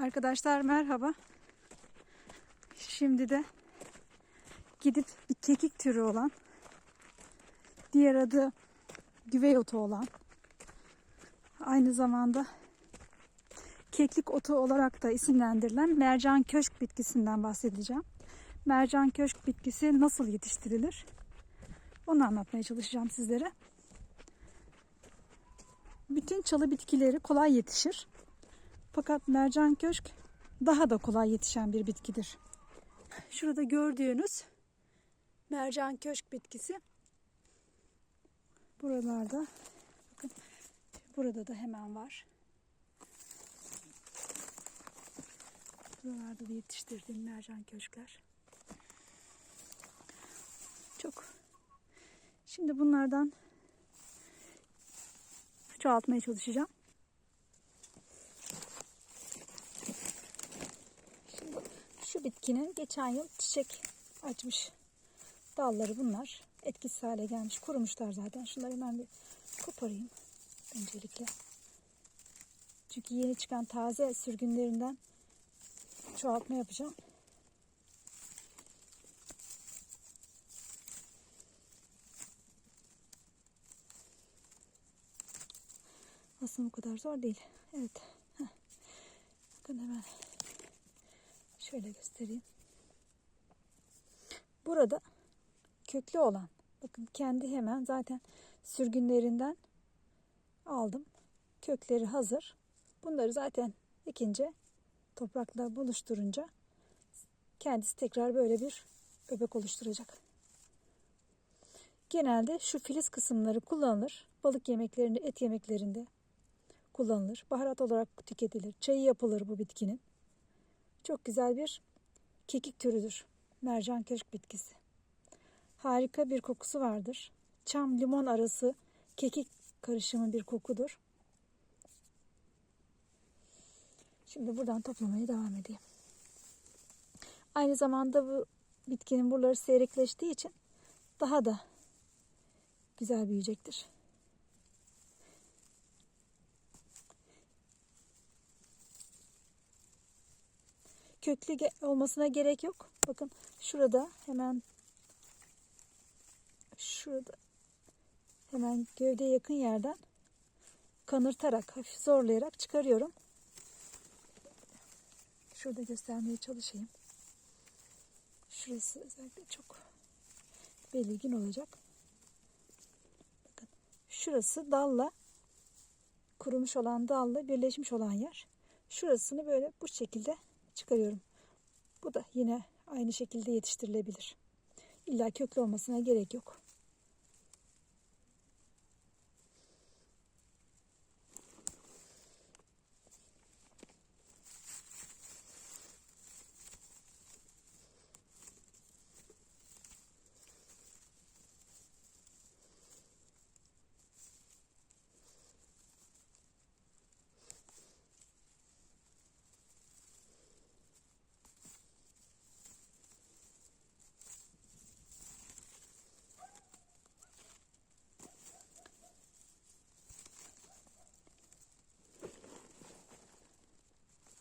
Arkadaşlar merhaba. Şimdi de gidip bir kekik türü olan, diğer adı güvey otu olan, aynı zamanda keklik otu olarak da isimlendirilen mercan köşk bitkisinden bahsedeceğim. Mercan köşk bitkisi nasıl yetiştirilir? Onu anlatmaya çalışacağım sizlere. Bütün çalı bitkileri kolay yetişir. Fakat mercan köşk daha da kolay yetişen bir bitkidir. Şurada gördüğünüz mercan köşk bitkisi buralarda, bakın burada da hemen var. Buralarda da yetiştirdiğim mercan köşkler. Çok. Şimdi bunlardan çoğaltmaya çalışacağım. Şimdi şu bitkinin geçen yıl çiçek açmış dalları bunlar. Etkisiz hale gelmiş. Kurumuşlar zaten. Şunları hemen bir koparayım öncelikle. Çünkü yeni çıkan taze sürgünlerinden çoğaltma yapacağım. Aslında bu kadar zor değil. Evet. Bakın hemen şöyle göstereyim. Burada köklü olan, bakın kendi hemen zaten sürgünlerinden aldım. Kökleri hazır. Bunları zaten ekince, toprakla buluşturunca kendisi tekrar böyle bir öbek oluşturacak. Genelde şu filiz kısımları kullanılır. Balık yemeklerinde, et yemeklerinde kullanılır. Baharat olarak tüketilir. Çayı yapılır bu bitkinin. Çok güzel bir kekik türüdür. Mercan köşk bitkisi. Harika bir kokusu vardır. Çam limon arası kekik karışımı bir kokudur. Şimdi buradan toplamaya devam edeyim. Aynı zamanda bu bitkinin buraları seyrekleştiği için daha da güzel büyüyecektir. Köklü olmasına gerek yok. Bakın şurada hemen gövdeye yakın yerden kanırtarak, hafif zorlayarak çıkarıyorum. Şurada göstermeye çalışayım. Şurası özellikle çok belirgin olacak. Bakın şurası dalla, kurumuş olan dalla birleşmiş olan yer. Şurasını böyle bu şekilde çıkarıyorum. Bu da yine aynı şekilde yetiştirilebilir. İlla köklü olmasına gerek yok.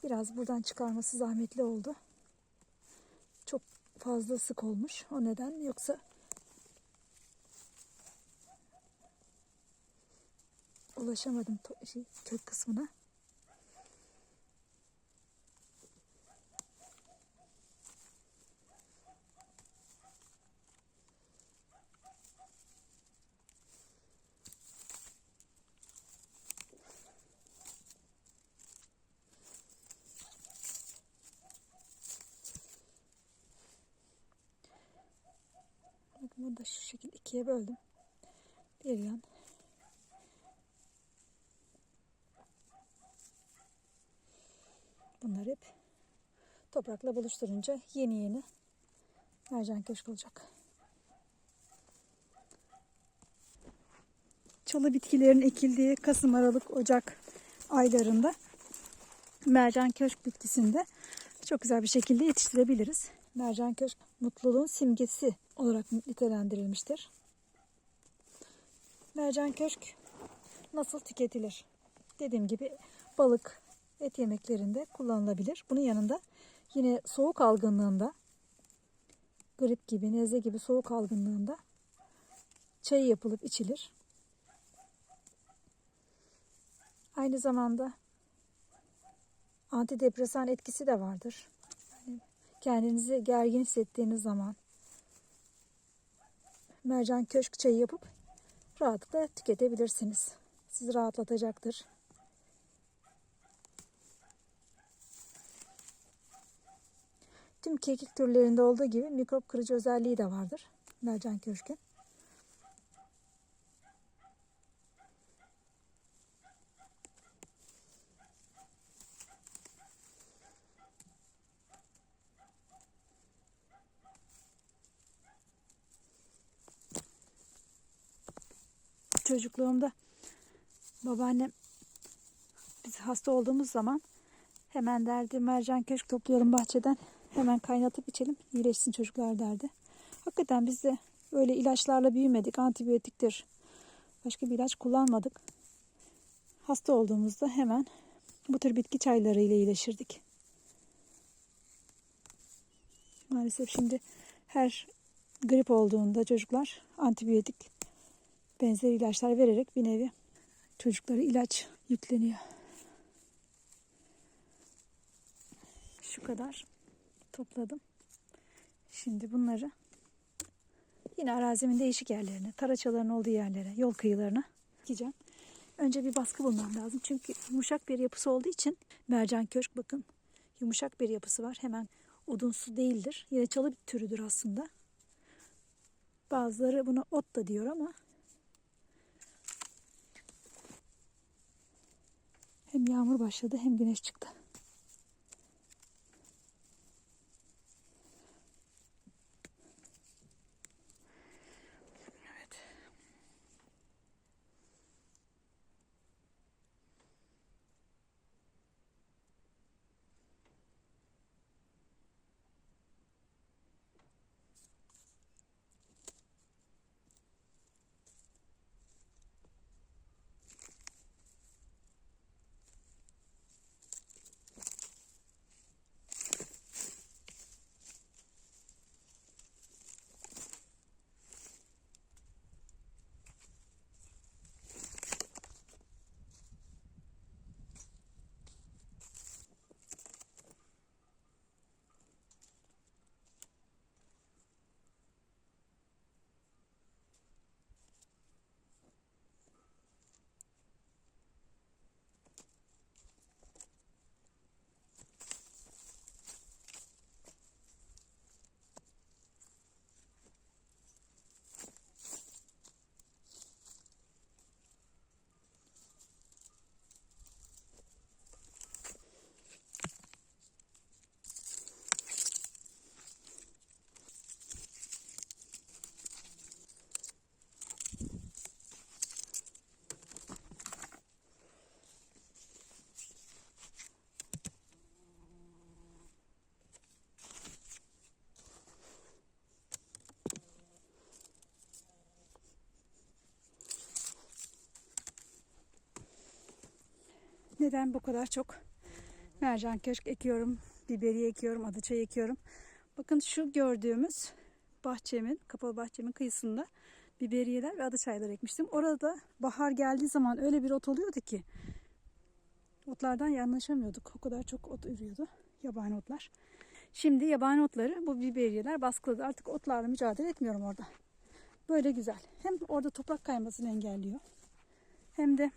Biraz buradan çıkarması zahmetli oldu. Çok fazla sık olmuş. O neden, yoksa ulaşamadım kök kısmına. Bunu da şu şekilde ikiye böldüm. Bir yan. Bunlar hep toprakla buluşturunca yeni mercan köşk olacak. Çalı bitkilerin ekildiği Kasım, Aralık, Ocak aylarında mercan köşk bitkisinde çok güzel bir şekilde yetiştirebiliriz. Mercan köşk mutluluğun simgesi olarak nitelendirilmiştir. Mercan köşk nasıl tüketilir? Dediğim gibi balık et yemeklerinde kullanılabilir. Bunun yanında yine soğuk algınlığında, grip gibi, nezle gibi soğuk algınlığında çayı yapılıp içilir. Aynı zamanda antidepresan etkisi de vardır. Yani kendinizi gergin hissettiğiniz zaman mercan köşk çayı yapıp rahatlıkla tüketebilirsiniz. Sizi rahatlatacaktır. Tüm kekik türlerinde olduğu gibi mikrop kırıcı özelliği de vardır mercan köşkün. Çocukluğumda babaannem biz hasta olduğumuz zaman hemen derdi mercan köşk toplayalım bahçeden. Hemen kaynatıp içelim, iyileşsin çocuklar derdi. Hakikaten biz de öyle ilaçlarla büyümedik. Antibiyotiktir. Başka bir ilaç kullanmadık. Hasta olduğumuzda hemen bu tür bitki çayları ile iyileşirdik. Maalesef şimdi her grip olduğunda çocuklar antibiyotik benzeri ilaçlar vererek bir nevi çocuklara ilaç yükleniyor. Şu kadar topladım. Şimdi bunları yine arazimin değişik yerlerine, taraçaların olduğu yerlere, yol kıyılarına dikeceğim. Önce bir baskı bulmam lazım. Çünkü yumuşak bir yapısı olduğu için mercan köşk bakın yumuşak bir yapısı var. Hemen odunsu değildir. Yine çalı bir türüdür aslında. Bazıları buna ot da diyor ama hem yağmur başladı hem güneş çıktı. Neden bu kadar çok mercan köşk ekiyorum, biberiye ekiyorum, adıçayı ekiyorum. Bakın şu gördüğümüz bahçemin, kapalı bahçemin kıyısında biberiyeler ve adıçaylar ekmiştim. Orada bahar geldiği zaman öyle bir ot oluyordu ki otlardan yanlaşamıyorduk. O kadar çok ot ürüyordu, yabani otlar. Şimdi yabani otları bu biberiyeler baskıladı. Artık otlarla mücadele etmiyorum orada. Böyle güzel. Hem orada toprak kaymasını engelliyor. Hem de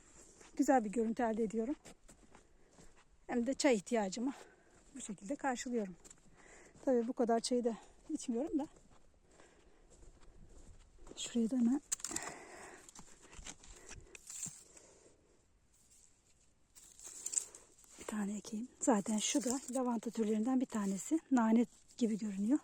güzel bir görüntü elde ediyorum. Hem de çay ihtiyacımı bu şekilde karşılıyorum. Tabii bu kadar çayı da içmiyorum da. Şuraya da hemen bir tane ekeyim. Zaten şu da lavanta türlerinden bir tanesi. Nane gibi görünüyor.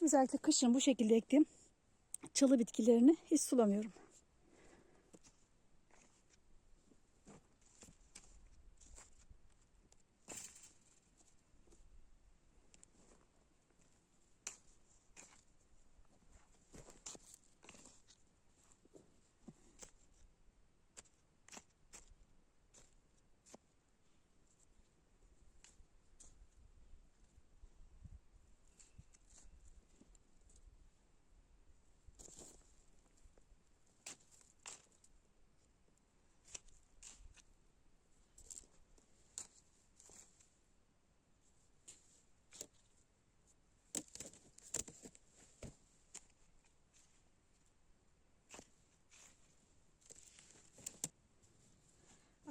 Özellikle kışın bu şekilde ektiğim çalı bitkilerini hiç sulamıyorum.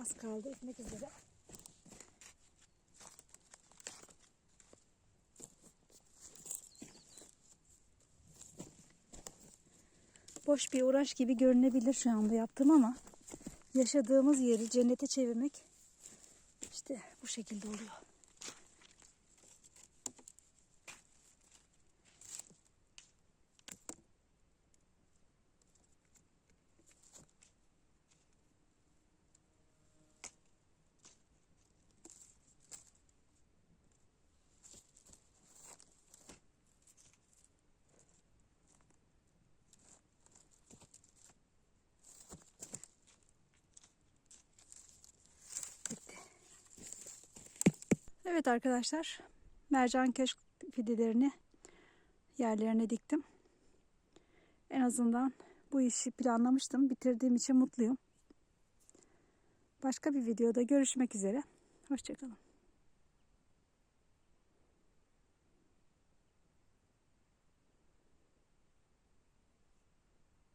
Az kaldı ekmek üzere. Boş bir uğraş gibi görünebilir şu anda yaptığım ama yaşadığımız yeri cennete çevirmek işte bu şekilde oluyor. Evet arkadaşlar, mercan köşk fidelerini yerlerine diktim. En azından bu işi planlamıştım. Bitirdiğim için mutluyum. Başka bir videoda görüşmek üzere. Hoşça kalın.